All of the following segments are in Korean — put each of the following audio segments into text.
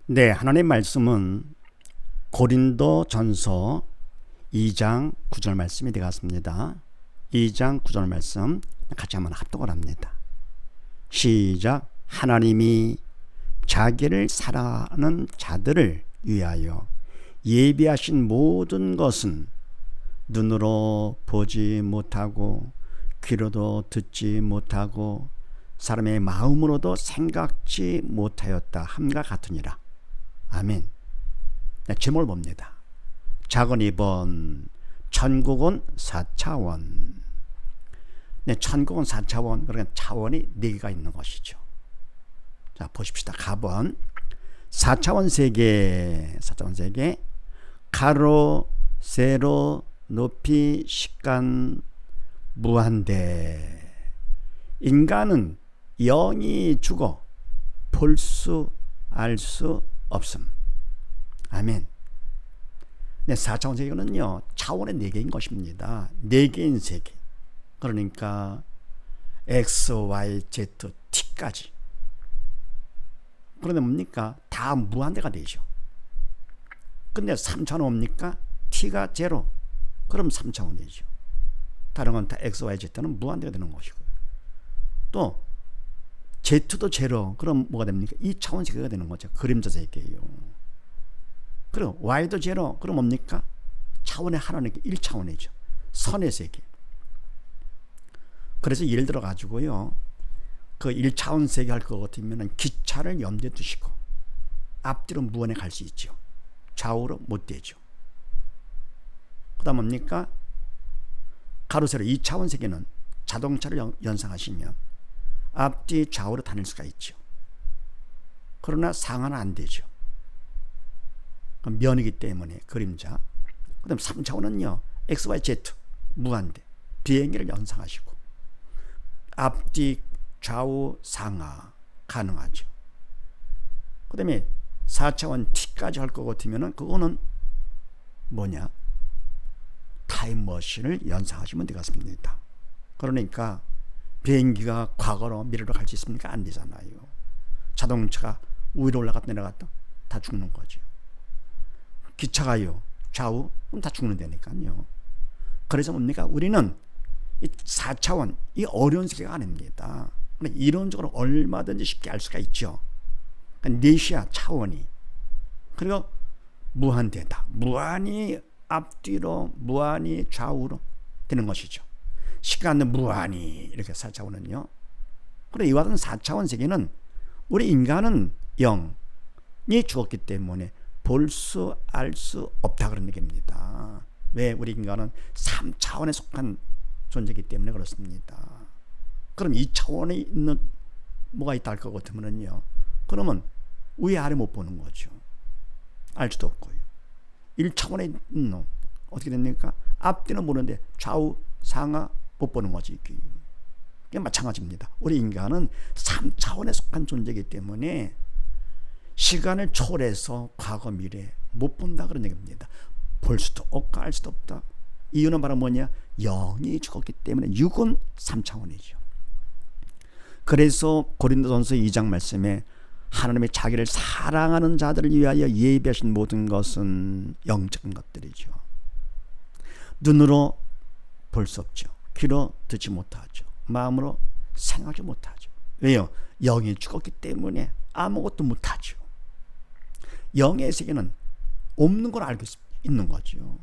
네, 하나님 말씀은 고린도 전서 2장 9절 말씀이 되겠습니다. 2장 9절 말씀 같이 한번 합독을 합니다. 시작. 하나님이 자기를 사랑하는 자들을 위하여 예비하신 모든 것은 눈으로 보지 못하고 귀로도 듣지 못하고 사람의 마음으로도 생각지 못하였다 함과 같으니라. 아멘. 제목을 봅니다. 작은 2번 천국은 4차원. 천국은 4차원. 그러니까 차원이 4개가 있는 것이죠. 자, 보십시다. 가번 4차원 세계, 4차원 세계, 가로, 세로, 높이, 시간, 무한대. 인간은 영이 죽어 볼 수, 알 수 없음. 아멘. 4차원 세계는요, 차원의 4개인 것입니다. 4개인 세계. 그러니까 X, Y, Z, T까지. 그런데 뭡니까? 다 무한대가 되죠. 근데 3차원 뭡니까? T가 제로. 그럼 3차원이죠. 다른 건 다 X, Y, Z는 무한대가 되는 것이고요. 또 Z도 제로. 그럼 뭐가 됩니까? 2차원 세계가 되는 거죠. 그림자 세계예요. 그리고 Y도 제로. 그럼 뭡니까? 차원의 하나는 1차원이죠. 선의 세계. 그래서 예를 들어 가지고요, 그 1차원 세계 할 것 같으면 기차를 염두에 두시고 앞뒤로 무한에 갈 수 있죠. 좌우로 못 되죠. 그 다음 뭡니까? 가로세로 2차원 세계는 자동차를 연상하시면 앞뒤 좌우로 다닐 수가 있죠. 그러나 상하는 안 되죠. 면이기 때문에 그림자. 그 다음 3차원은요, X, Y, Z 무한대 비행기를 연상하시고 앞뒤 좌우 상하 가능하죠. 그 다음에 4차원 T까지 할 것 같으면 그거는 뭐냐? 타임머신을 연상하시면 되겠습니다. 그러니까 비행기가 과거로 미래로 갈 수 있습니까? 안 되잖아요. 자동차가 위로 올라갔다 내려갔다 다 죽는 거죠. 기차가요, 좌우 그럼 다 죽는다니까요. 그래서 뭡니까? 우리는 이 4차원, 이 어려운 세계가 아닙니다. 이론적으로 얼마든지 쉽게 알 수가 있죠. 넷이야, 차원이. 그리고 무한대다. 무한히 앞뒤로, 무한히 좌우로 되는 것이죠. 시간은 무한히, 이렇게 4차원은요. 그리고 이와 같은 4차원 세계는 우리 인간은 영이 죽었기 때문에 볼 수, 알 수 없다 그런 얘기입니다. 왜? 우리 인간은 3차원에 속한 존재이기 때문에 그렇습니다. 그럼 2차원에 있는 뭐가 있다 할 것 같으면요, 그러면 위에 아래 못 보는 거죠. 알 수도 없고요. 1차원에 있는 놈 어떻게 됩니까? 앞뒤는 보는데 좌우 상하 못 보는 거지. 이게 마찬가지입니다. 우리 인간은 3차원에 속한 존재이기 때문에 시간을 초월해서 과거 미래 못 본다 그런 얘기입니다. 볼 수도 없고 알 수도 없다. 이유는 바로 뭐냐? 영이 죽었기 때문에 육은 3차원이죠. 그래서 고린도전서 2장 말씀에 하나님의 자기를 사랑하는 자들을 위하여 예비하신 모든 것은 영적인 것들이죠. 눈으로 볼 수 없죠. 귀로 듣지 못하죠. 마음으로 생각하지 못하죠. 왜요? 영이 죽었기 때문에 아무것도 못하죠. 영의 세계는 없는 걸 알고 있는 거죠.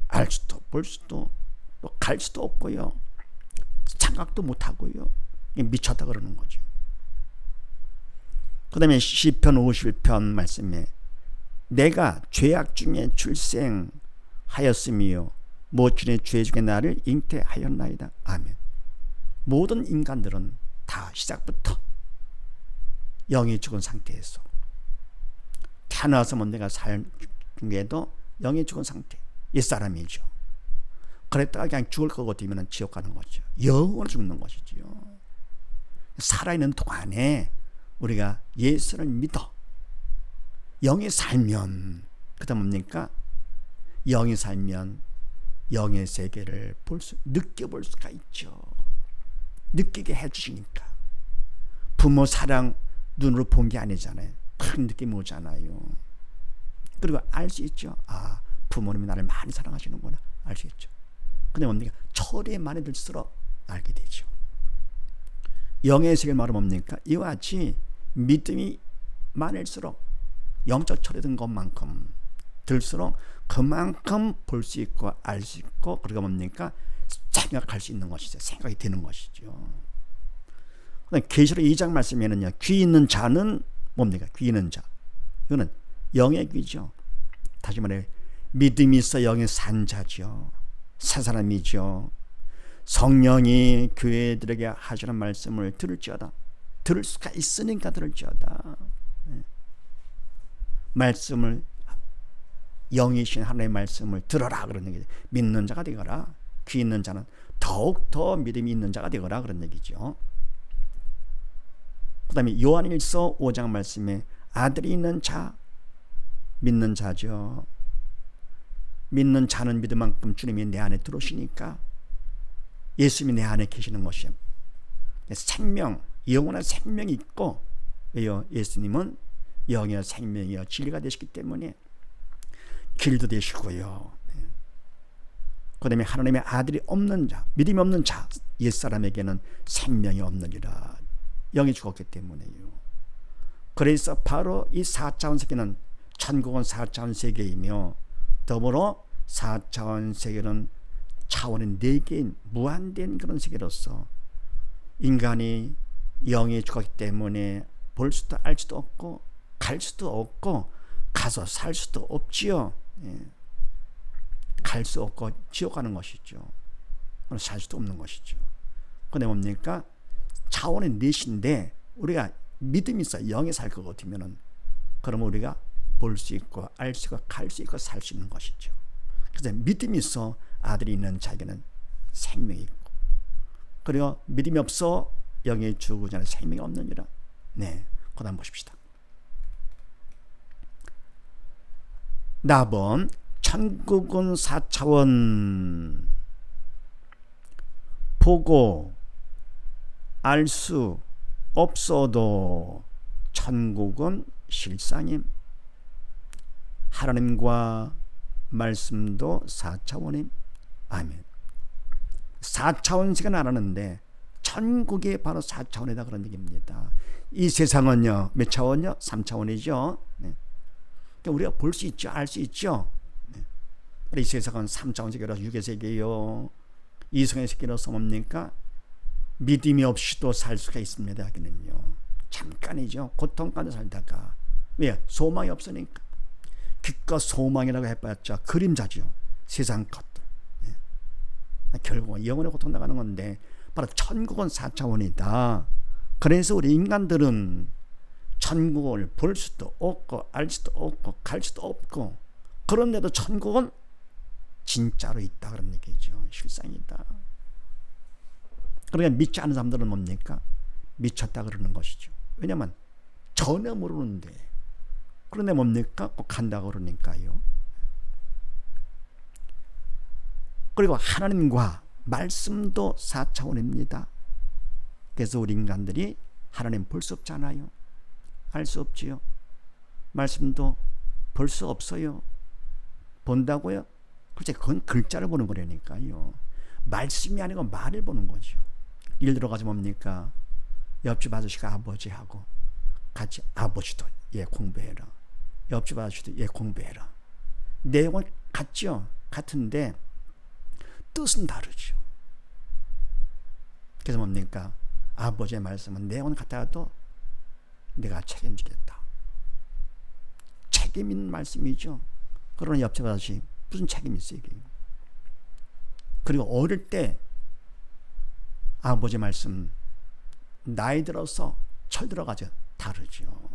알 수도 볼 수도 또 갈 수도 없고요. 생각도 못하고요. 미쳤다 그러는 거죠. 그 다음에 시편 51편 말씀에 내가 죄악 중에 출생하였으며 모친의 죄 중에 나를 잉태하였나이다. 아멘. 모든 인간들은 다 시작부터 영이 죽은 상태에서 태어나서 내가 살 중에도 영이 죽은 상태, 옛사람이죠. 그랬다가 그냥 죽을 것 같으면 지옥 가는 거죠. 영으로 죽는 것이죠. 살아있는 동안에 우리가 예수를 믿어 영이 살면, 그 다음 뭡니까? 영이 살면 영의 세계를 느껴볼 수가 있죠. 느끼게 해주시니까. 부모 사랑 눈으로 본 게 아니잖아요. 큰 느낌이 오잖아요. 그리고 알 수 있죠. 아, 부모님이 나를 많이 사랑하시는구나. 알 수 있죠. 근데 뭡니까? 철이 많이 들수록 알게 되죠. 영의 세계 말은 뭡니까? 이와 같이 믿음이 많을수록 영적 철이 든 것만큼 들수록 그만큼 볼 수 있고 알 수 있고, 그리고 뭡니까? 생각할 수 있는 것이죠. 생각이 되는 것이죠. 계시록 2장 말씀에는요, 귀 있는 자는 뭡니까? 귀 있는 자, 이거는 영의 귀죠. 다시 말해 믿음이 있어 영의 산 자죠. 새 사람이죠. 성령이 교회들에게 하시는 말씀을 들을지어다. 들을 수가 있으니까 들을지어다. 말씀을, 영이신 하나님의 말씀을 들어라 그런 얘기죠. 믿는 자가 되거라. 귀 있는 자는 더욱더 믿음이 있는 자가 되거라 그런 얘기죠. 그 다음에 요한일서 5장 말씀에 아들이 있는 자, 믿는 자죠. 믿는 자는 믿음만큼 주님이 내 안에 들어오시니까 예수님이 내 안에 계시는 것이에요. 생명, 영원한 생명이 있고, 왜요? 예수님은 영이요 생명이요 진리가 되시기 때문에 길도 되시고요. 그 다음에 하나님의 아들이 없는 자, 믿음이 없는 자, 옛사람에게는 생명이 없느니라. 영이 죽었기 때문에요. 그래서 바로 이 4차원 세계는 천국은 4차원 세계이며, 더불어 4차원 세계는 차원이 4개인 무한된 그런 세계로서 인간이 영이 죽었기 때문에 볼 수도 알 수도 없고 갈 수도 없고 가서 살 수도 없지요. 갈 수 없고 지옥 가는 것이죠. 살 수도 없는 것이죠. 근데 뭡니까? 차원이 4인데 우리가 믿음이 있어 영에 살 것 같으면은, 그러면 우리가 볼 수 있고 알 수 있고 갈 수 있고 살 수 있는 것이죠. 그래서 믿음이 있어 아들이 있는 자에게는 생명이 있고, 그리고 믿음이 없어 영에 죽으지 않은 생명이 없느니라. 네, 그 다음 보십시다. 나번 천국은 4차원 보고 알 수 없어도 천국은 실상임. 하나님과 말씀도 4차원임. 아멘. 4차원씩은 알았는데 천국이 바로 4차원이다 그런 얘기입니다. 이 세상은요 몇 차원이요? 3차원이죠. 네. 그러니까 우리가 볼 수 있죠. 알 수 있죠. 네. 이 세상은 3차원 세계로 육의 세계요, 이성의 세계로서 뭡니까? 믿음이 없이도 살 수가 있습니다. 여기는요 잠깐이죠. 고통 가운데 살다가, 왜? 소망이 없으니까. 빛과 소망이라고 해봤자 그림자죠. 세상 것들. 네. 결국은 영원의 고통 나가는 건데 바로 천국은 4차원이다. 그래서 우리 인간들은 천국을 볼 수도 없고 알 수도 없고 갈 수도 없고, 그런데도 천국은 진짜로 있다 그런 얘기죠. 실상이다. 그러니까 믿지 않는 사람들은 뭡니까? 미쳤다 그러는 것이죠. 왜냐하면 전혀 모르는데, 그런데 뭡니까? 꼭 간다고 그러니까요. 그리고 하나님과 말씀도 4차원입니다. 그래서 우리 인간들이 하나님 볼 수 없잖아요. 알 수 없지요. 말씀도 볼 수 없어요. 본다고요? 그렇지, 그건 글자를 보는 거라니까요. 말씀이 아니고 말을 보는 거죠. 예를 들어가서 뭡니까? 옆집 아저씨가 아버지하고 같이 아버지도 공부해라. 옆집 아저씨도 공부해라. 내용은 같죠. 같은데 뜻은 다르죠. 그래서 뭡니까? 아버지의 말씀은 내용은 같아도 내가 책임지겠다. 책임 있는 말씀이죠. 그러나 옆집 아저씨 무슨 책임이 있어요 이게. 그리고 어릴 때 아버지 말씀 나이 들어서 철 들어가죠. 다르죠.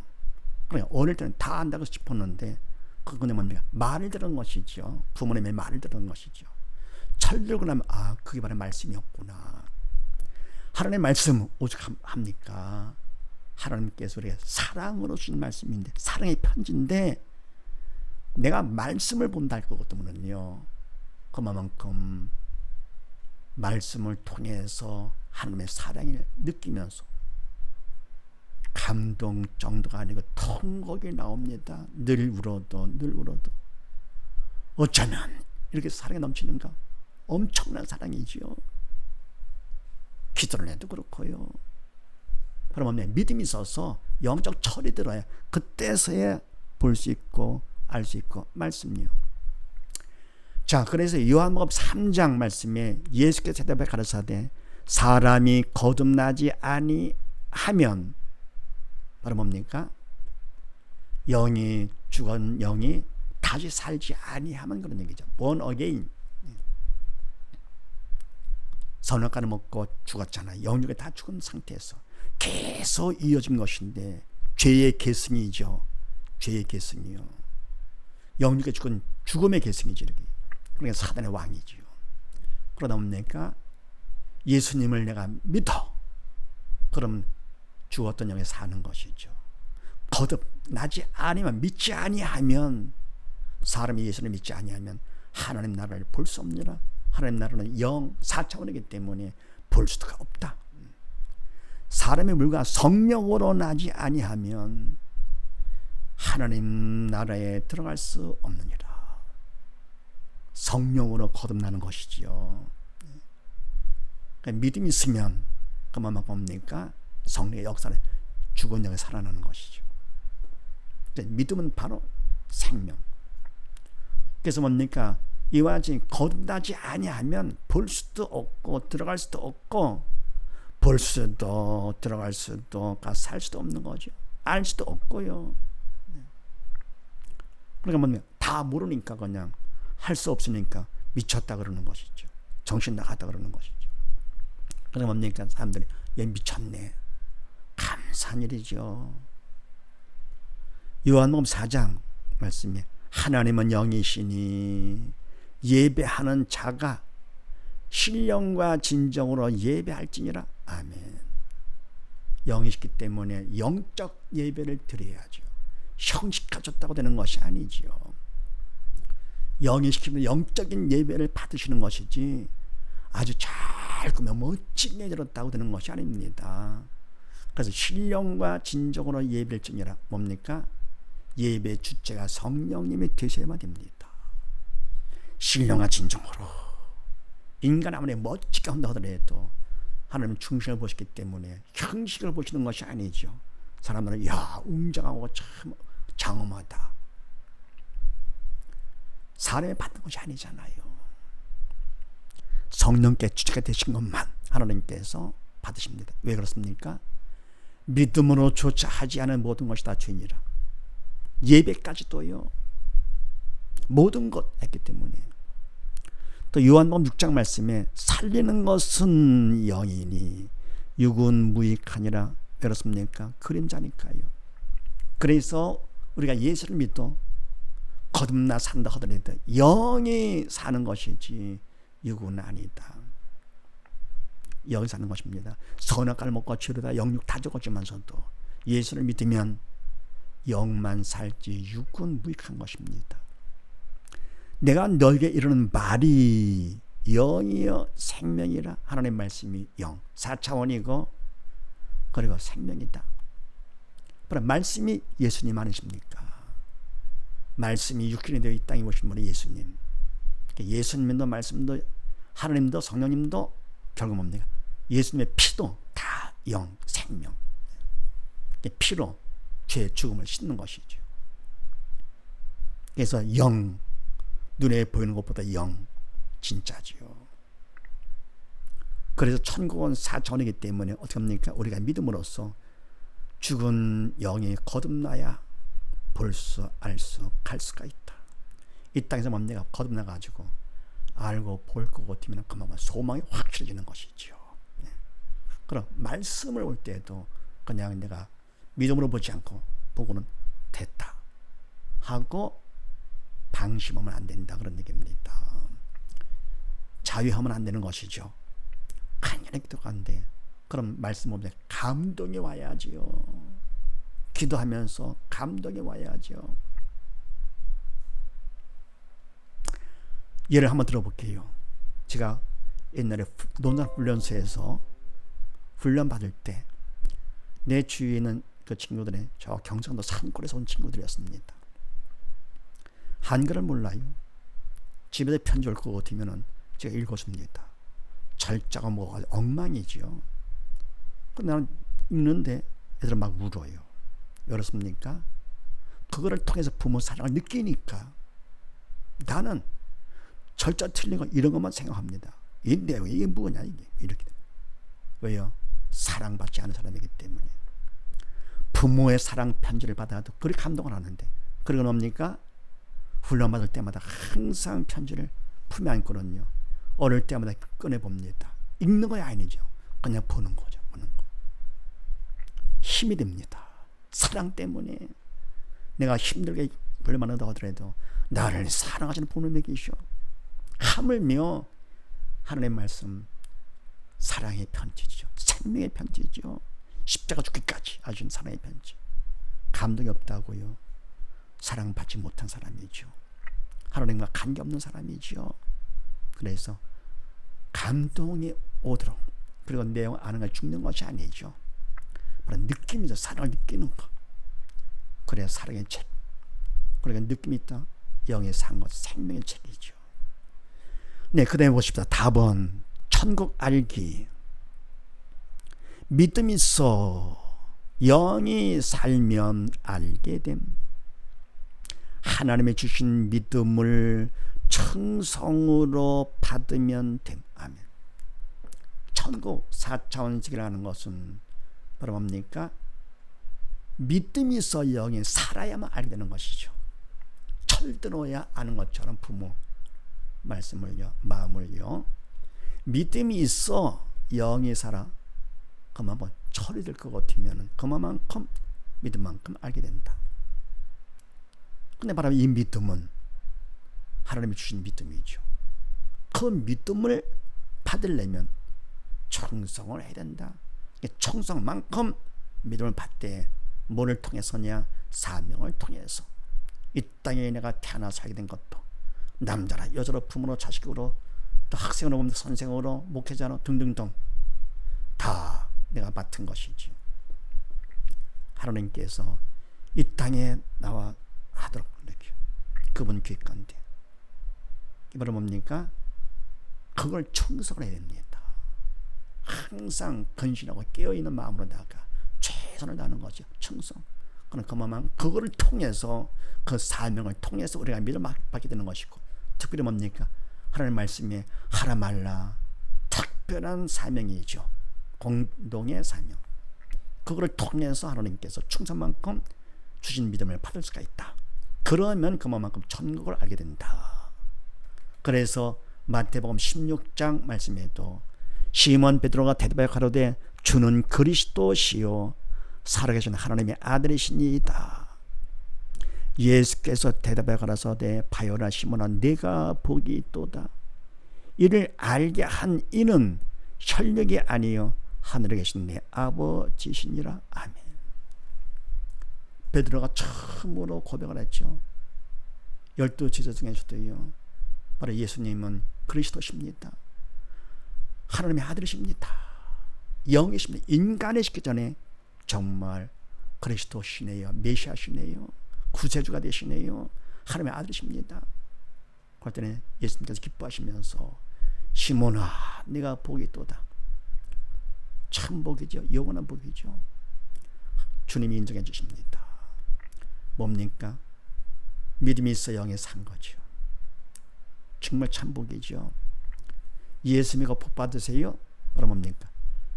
그러니까 어릴 때는 다 안다고 싶었는데 그건 뭡니까? 말을 들은 것이죠. 부모님의 말을 들은 것이죠. 철 들고 나면 그게 바로 말씀이었구나. 하나님의 말씀 오죽합니까? 하나님께서 우리가 사랑으로 주신 말씀인데, 사랑의 편지인데 내가 말씀을 본다 할 거거든요. 그만큼 말씀을 통해서 하나님의 사랑을 느끼면서 감동 정도가 아니고 통곡이 나옵니다. 늘 울어도 어쩌면 이렇게 사랑이 넘치는가? 엄청난 사랑이지요. 기도를 해도 그렇고요. 그러면 믿음이 있어서 영적 철이 들어야 그때서야 볼 수 있고 알 수 있고 말씀이요. 자, 그래서 요한복음 3장 말씀에 예수께서 대답해 가라사대 사람이 거듭나지 아니하면 바로 뭡니까? 영이 죽은 영이 다시 살지 아니하면 그런 얘기죠. born again. 선악과를 먹고 죽었잖아요. 영육에 다 죽은 상태에서 계속 이어진 것인데 죄의 계승이죠. 죄의 계승이요. 영육에 죽은 죽음의 계승이죠. 그러니까 사단의 왕이지요. 그러다 보니까 예수님을 내가 믿어. 그럼 죽었던 영에 사는 것이죠. 거듭나지 아니면 믿지 아니하면 사람이 예수를 믿지 아니하면 하나님 나라를 볼 수 없느라. 하나님 나라는 영 4차원이기 때문에 볼 수가 없다. 사람의 물과 성령으로 나지 아니하면 하나님 나라에 들어갈 수 없느니라. 성령으로 거듭나는 것이지요. 그러니까 믿음이 있으면 그만 뭡니까? 성령의 역사는 죽은 영에 살아나는 것이죠. 믿음은 바로 생명. 그래서 뭡니까? 이와 같이 거듭나지 아니하면 볼 수도 없고 들어갈 수도 없고 볼 수도 들어갈 수도 살 수도 없는 거죠. 알 수도 없고요. 그러니까 뭡니까? 다 모르니까 그냥 할 수 없으니까 미쳤다 그러는 것이죠. 정신 나갔다 그러는 것이죠. 그러니까 뭡니까? 사람들이 얘 미쳤네. 감사한 일이죠. 요한복음 4장 말씀에 하나님은 영이시니 예배하는 자가 신령과 진정으로 예배할지니라. 아멘. 영이시기 때문에 영적 예배를 드려야죠. 형식화졌다고 되는 것이 아니지요. 영이시키면 영적인 예배를 받으시는 것이지 아주 잘 꾸며 멋지게 들었다고 되는 것이 아닙니다. 그래서 신령과 진정으로 예배할지니라. 뭡니까? 예배 주체가 성령님이 되셔야만 됩니다. 신령과 진정으로. 인간 아무리 멋지게 한다 하더라도 하나님은 중심을 보시기 때문에 형식을 보시는 것이 아니죠. 사람들은 야 웅장하고 참 장엄하다. 사람이 받는 것이 아니잖아요. 성령께 주체가 되신 것만 하나님께서 받으십니다. 왜 그렇습니까? 믿음으로 조차 하지 않은 모든 것이 다 죄니라. 예배까지도요. 모든 것 했기 때문에. 또 요한복음 6장 말씀에 살리는 것은 영이니 육은 무익하니라. 왜 그렇습니까? 그림자니까요. 그래서 우리가 예수를 믿어 거듭나 산다 하더라도 영이 사는 것이지 육은 아니다. 영이 사는 것입니다. 선악과를 먹고 치르다 영육 다 죽었지만서도 예수를 믿으면 영만 살지 육은 무익한 것입니다. 내가 너에게 이르는 말이 영이여 생명이라. 하나님의 말씀이 영 4차원이고 그리고 생명이다. 그럼 말씀이 예수님 아니십니까? 말씀이 육신이 되어 이 땅에 오신 분이 예수님. 예수님도 말씀도 하나님도 성령님도 결국 뭡니까? 예수님의 피도 다 영, 생명. 피로 죄의 죽음을 씻는 것이죠. 그래서 영, 눈에 보이는 것보다 영, 진짜지요. 그래서 천국은 4차원이기 때문에 어떻게 합니까? 우리가 믿음으로써 죽은 영이 거듭나야 볼 수, 알 수, 갈 수가 있다. 이 땅에서 뭡니까? 거듭나가지고 알고 볼 것 같으면 그만 소망이 확실해지는 것이죠. 그럼 말씀을 올 때도 그냥 내가 믿음으로 보지 않고 보고는 됐다 하고 방심하면 안 된다 그런 얘기입니다. 자유하면 안 되는 것이죠. 간절히 기도하는데 그럼 말씀 보면 감동이 와야지요. 기도하면서 감동이 와야죠. 예를 한번 들어볼게요. 제가 옛날에 논산훈련소에서 훈련 받을 때 내 주위에는 그 친구들이 저 경상도 산골에서 온 친구들이었습니다. 한글을 몰라요. 집에서 편지 올 것 같으면 제가 읽어줍니다. 절자가 뭐가 엉망이죠. 근데 나는 읽는데 애들 막 울어요. 그렇습니까? 그거를 통해서 부모 사랑을 느끼니까 나는 절자 틀린 거 이런 것만 생각합니다. 이 내용이 이게 뭐냐 이게 이렇게. 왜요? 사랑받지 않은 사람이기 때문에. 부모의 사랑 편지를 받아도 그리 감동을 하는데 그리고 뭡니까? 훈련 받을 때마다 항상 편지를 품에 안고는요. 어릴 때마다 꺼내봅니다. 읽는 거야 아니죠. 그냥 보는 거죠. 보는 거. 힘이 됩니다. 사랑 때문에 내가 힘들게 불만하다 하더라도 나를 사랑하시는 부모님이 계셔. 하물며 하나님의 말씀 사랑의 편지죠. 생명의 편지죠. 십자가 죽기까지 아준 사랑의 편지. 감동이 없다고요. 사랑받지 못한 사람이죠. 하나님과 관계없는 사람이죠. 그래서 감동이 오도록 그리고 내용 아는 걸 죽는 것이 아니죠. 바로 느낌이죠. 사랑을 느끼는 것. 그래야 사랑의 책. 그러니까 느낌이 있다. 영의 상것 생명의 책이죠. 네, 그 다음에 보십시다. 답은 천국 알기. 믿음이 있어 영이 살면 알게 됨. 하나님의 주신 믿음을 청성으로 받으면 됨. 아멘. 천국 4차원식이라는 것은 바로 뭡니까? 믿음이 있어 영이 살아야만 알게 되는 것이죠. 철들어야 아는 것처럼 부모 말씀을요, 마음을요. 믿음이 있어 영이 살아. 그만큼 철이 될 것 같으면 그만큼 믿음만큼 알게 된다. 근데 바로 이 믿음은 하나님이 주신 믿음이죠. 그 믿음을 받으려면 청성을 해야 된다. 청성만큼 믿음을 받되 뭐를 통해서냐? 사명을 통해서. 이 땅에 내가 태어나 살게 된 것도 남자라 여자로 부모로 자식으로 또 학생으로 선생으로 목회자로 등등등 다 내가 맡은 것이지. 하나님께서 이 땅에 나와 하도록 이렇게 그분 귀 가운데 이번에 뭡니까? 그걸 청성을 해야 됩니다. 항상 건신하고 깨어있는 마음으로다가 최선을 다하는 거죠. 청성. 그럼 그만큼 그거를 통해서 그 사명을 통해서 우리가 믿음을 받게 되는 것이고 특별히 뭡니까? 하나님의 말씀에 하라 말라 특별한 사명이죠. 공동의 사명. 그거를 통해서 하나님께서 충성만큼 주신 믿음을 받을 수가 있다. 그러면 그만큼 천국을 알게 된다. 그래서 마태복음 16장 말씀에도 시몬 베드로가 대답하여 가로되 주는 그리스도시요 살아계신 하나님의 아들이시니이다. 예수께서 대답하여 가라사대 바요라 시몬아 네가 복이 있도다. 이를 알게 한 이는 혈육이 아니요 하늘에 계신 내 아버지시니라. 아멘. 베드로가 처음으로 고백을 했죠. 12제자 중에서도요. 바로 예수님은 그리스도십니다. 하나님의 아들이십니다. 영이십니다. 인간이 시기 전에 정말 그리스도시네요. 메시아시네요. 구세주가 되시네요. 하나님의 아들이십니다. 그럴 때는 예수님께서 기뻐하시면서 시몬아 네가 복이 있도다. 참 복이죠. 영원한 복이죠. 주님이 인정해 주십니다. 뭡니까? 믿음이 있어 영에 산 거죠. 정말 참 복이죠. 예수 믿고 복 받으세요. 바로 뭡니까?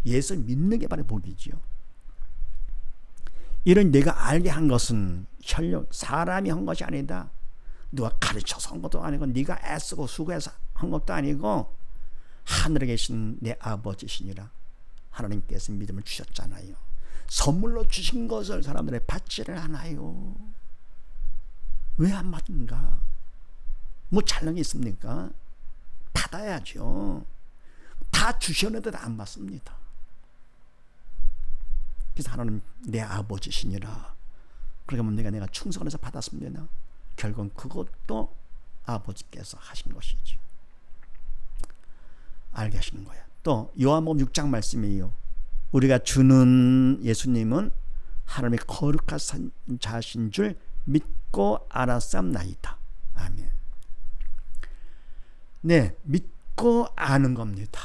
예수 믿는 게 바로 복이죠. 이런 내가 알게 한 것은 혈육 사람이 한 것이 아니다. 누가 가르쳐서 한 것도 아니고 네가 애쓰고 수고해서 한 것도 아니고 하늘에 계신 내 아버지시니라. 하나님께서 믿음을 주셨잖아요. 선물로 주신 것을 사람들이 받지를 않아요. 왜 안 받는가? 뭐 잘난 게 있습니까? 받아야죠. 다 주셨는데도 안 받습니다. 그래서 하나님 내 아버지시니라. 그러니까 내가 충성을 해서 받았습니다. 결국은 그것도 아버지께서 하신 것이죠. 알게 하시는 거야. 또 요한복음 6장 말씀이에요. 우리가 주는 예수님은 하나님의 거룩한 자신 줄 믿고 알았사옵나이다. 아멘. 네, 믿고 아는 겁니다.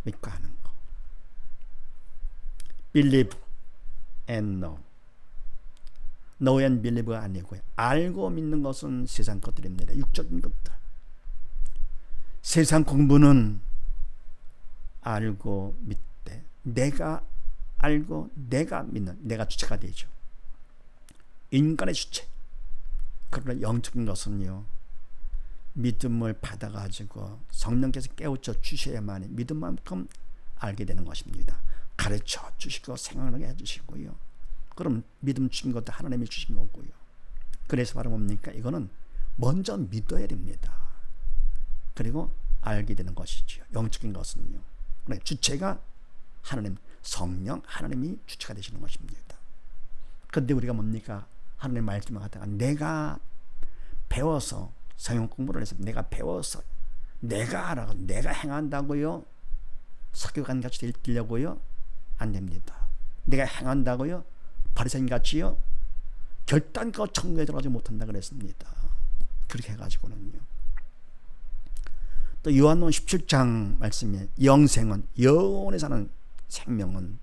믿고 아는 거. Believe and know. Know and believe가 아니고요. 알고 믿는 것은 세상 것들입니다. 육적인 것들. 세상 공부는 알고 믿되 내가 알고 내가 믿는, 내가 주체가 되죠. 인간의 주체. 그러나 영적인 것은요, 믿음을 받아가지고 성령께서 깨우쳐 주셔야만 믿음만큼 알게 되는 것입니다. 가르쳐 주시고 생각나게 해주시고요. 그럼 믿음 주신 것도 하나님이 주신 거고요. 그래서 바로 뭡니까? 이거는 먼저 믿어야 됩니다. 그리고 알게 되는 것이죠. 영적인 것은요. 주체가 하나님, 성령, 하나님이 주체가 되시는 것입니다. 그런데 우리가 뭡니까? 하나님 말씀을 갖다가 내가 배워서, 성경 공부를 해서 내가 배워서 내가 알아, 내가 행한다고요? 석유관 같이 되려고요? 안 됩니다. 내가 행한다고요? 바리새인 같이요? 결단코 천국에 들어가지 못한다 그랬습니다. 그렇게 해가지고는요. 또 요한복음 17장 말씀에 영생은, 영원히 사는 생명은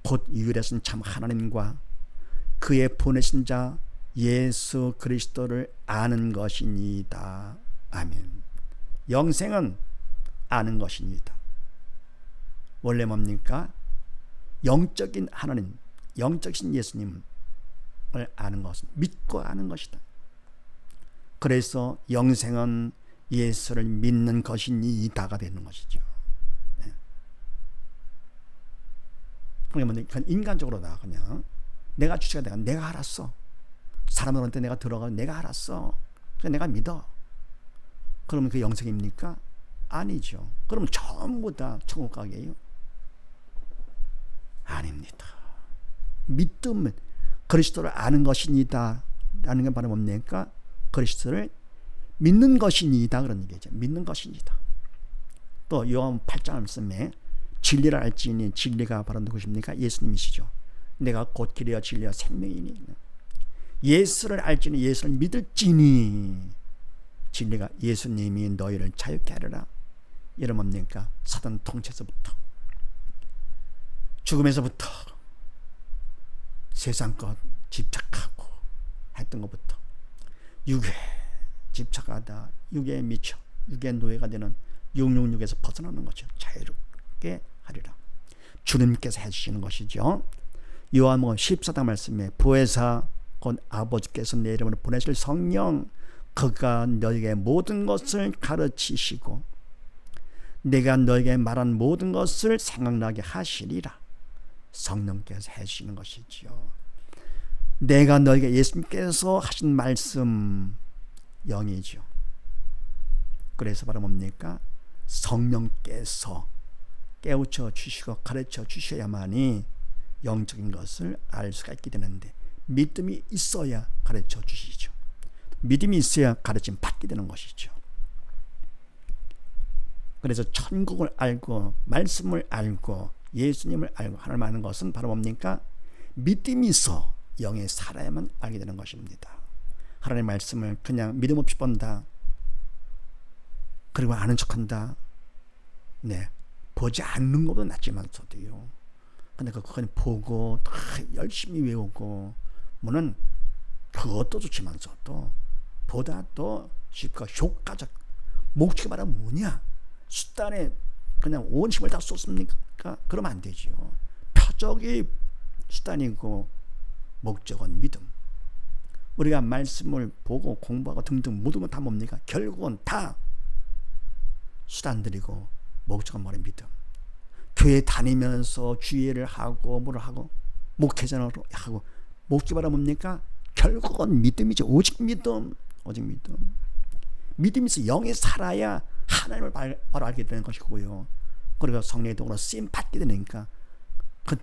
곧 유일하신 참 하나님과 그의 보내신 자 예수 그리스도를 아는 것이니이다. 아멘. 영생은 아는 것입니다. 원래 뭡니까? 영적인 하나님, 영적인 예수님을 아는 것은 믿고 아는 것이다. 그래서 영생은 예수를 믿는 것이니이다가 되는 것이죠. 그러니까 인간적으로다. 그냥 내가 주체가 내가, 내가 알았어. 사람들한테 내가 들어가 내가 알았어. 그래서 내가 믿어. 그러면 그 영생입니까? 아니죠. 그럼 전부 다 천국 가게예요? 아닙니다. 믿음은 그리스도를 아는 것이니다 라는 게 바로 뭡니까? 그리스도를 믿는 것이니다 그런 얘기죠. 믿는 것이니다. 또 요한 8장 말씀에 진리를 알지니 진리가 바로 누구십니까? 예수님이시죠. 내가 곧 길이요 진리요 생명이니. 예수를 알지니 예수를 믿을지니 진리가 예수님이 너희를 자유케 하리라. 이런 뭡니까? 사단 통치에서부터, 죽음에서부터, 세상 것 집착하고 했던 것부터 육에 집착하다 육에 미쳐 육의 노예가 되는 666에서 벗어나는 거죠. 자유롭게 하리라. 주님께서 해주시는 것이죠. 요한복음 14장 말씀에 보혜사 곧 아버지께서 내 이름으로 보내실 성령 그가 너에게 모든 것을 가르치시고 내가 너에게 말한 모든 것을 생각나게 하시리라. 성령께서 해주시는 것이지요. 내가 너에게 예수님께서 하신 말씀 영이죠. 그래서 바로 뭡니까? 성령께서 깨우쳐 주시고 가르쳐 주셔야만이 영적인 것을 알 수가 있게 되는데 믿음이 있어야 가르쳐 주시죠. 믿음이 있어야 가르침 받게 되는 것이죠. 그래서 천국을 알고 말씀을 알고 예수님을 알고 하나님 아는 것은 바로 뭡니까? 믿음이 있어 영에 살아야만 알게 되는 것입니다. 하나님의 말씀을 그냥 믿음 없이 본다. 그리고 아는 척한다. 네, 보지 않는 것도 낫지만서도요. 근데 그건 보고 열심히 외우고 뭐는 그것도 좋지만서도 보다 더 쉽고 효과적 목적이 바로 뭐냐? 수단에 그냥 온 힘을 다 쏟습니까? 그러면 안 되죠. 표적이 수단이고 목적은 믿음. 우리가 말씀을 보고 공부하고 등등 모든 건 다 뭡니까? 결국은 다 수단들이고 목적은 뭐래? 믿음. 교회 다니면서 주의를 하고 뭐를 하고 목회자를 하고 목적이 바로 뭡니까? 결국은 믿음이죠. 오직 믿음. 오직 믿음. 믿음이 있어 영에 살아야 하나님을 바로 알게 되는 것이고요. 그리고 성령의 도구로 쓰임 받게 되니까 그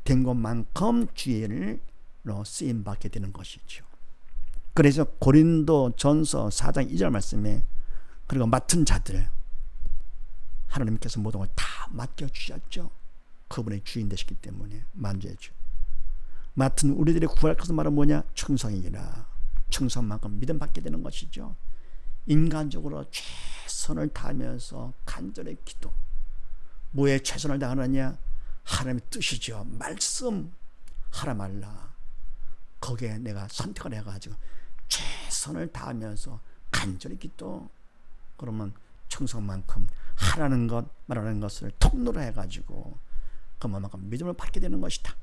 된 것만큼 주의를 쓰임 받게 되는 것이죠. 그래서 고린도 전서 4장 2절 말씀에 그리고 맡은 자들 하나님께서 모든 걸 다 맡겨주셨죠. 그분의 주인 되시기 때문에 만져야죠. 맡은 우리들이 구할 것은 바로 뭐냐? 충성이니라. 충성만큼 믿음 받게 되는 것이죠. 인간적으로 최선을 다하면서 간절히 기도. 뭐에 최선을 다하느냐? 하나님의 뜻이죠. 말씀 하라 말라. 거기에 내가 선택을 해가지고 최선을 다하면서 간절히 기도. 그러면 충성만큼 하라는 것 말하는 것을 통로로 해가지고 그만큼 믿음을 받게 되는 것이다.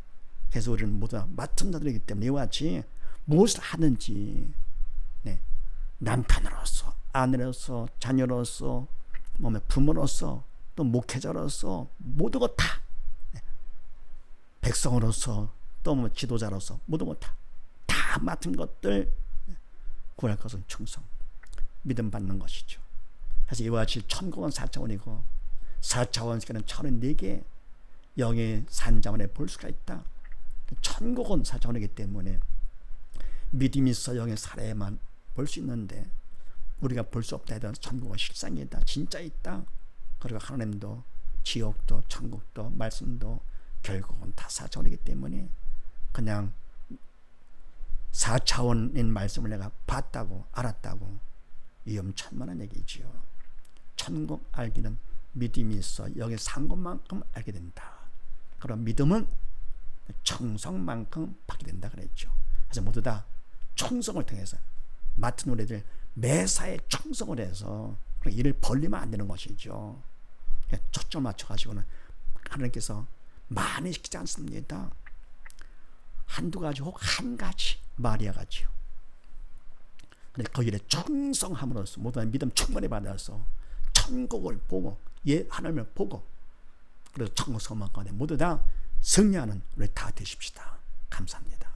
그래서 우리는 모두 맡은 자들이기 때문에 이와 같이 무엇을 하든지 남편으로서 아내로서 자녀로서 부모로서 또 목회자로서 모두가 다 백성으로서 또 지도자로서 모두가 다 맡은 것들 구할 것은 충성 믿음 받는 것이죠. 그래서 이와 같이 천국은 4차원이고 4차원 세계는 34개 영의 산자원에 볼 수가 있다. 천국은 4차원이기 때문에 믿음이 있어 영의 사례만 볼 수 있는데 우리가 볼 수 없다 해도 천국은 실상이다. 진짜 있다. 그리고 하나님도 지옥도 천국도 말씀도 결국은 다 4차원이기 때문에 그냥 4차원인 말씀을 내가 봤다고 알았다고 위험천만한 얘기지요. 천국 알기는 믿음이 있어 여기 산 것만큼 알게 된다. 그럼 믿음은 충성만큼 받게 된다 그랬죠. 그래서 모두 다 충성을 통해서 맡은 우리들 매사에 충성을 해서 일을 벌리면 안 되는 것이죠. 초점 맞춰가지고는 하나님께서 많이 시키지 않습니다. 한두 가지 혹 한 가지 마리아 같이요. 근데 그 일에 충성함으로써 모두 다 믿음 충만히 받아서 천국을 보고 하나님을 보고 그래서 천국 소망 가운데 모두 다 승리하는 우리 다 되십시다. 감사합니다.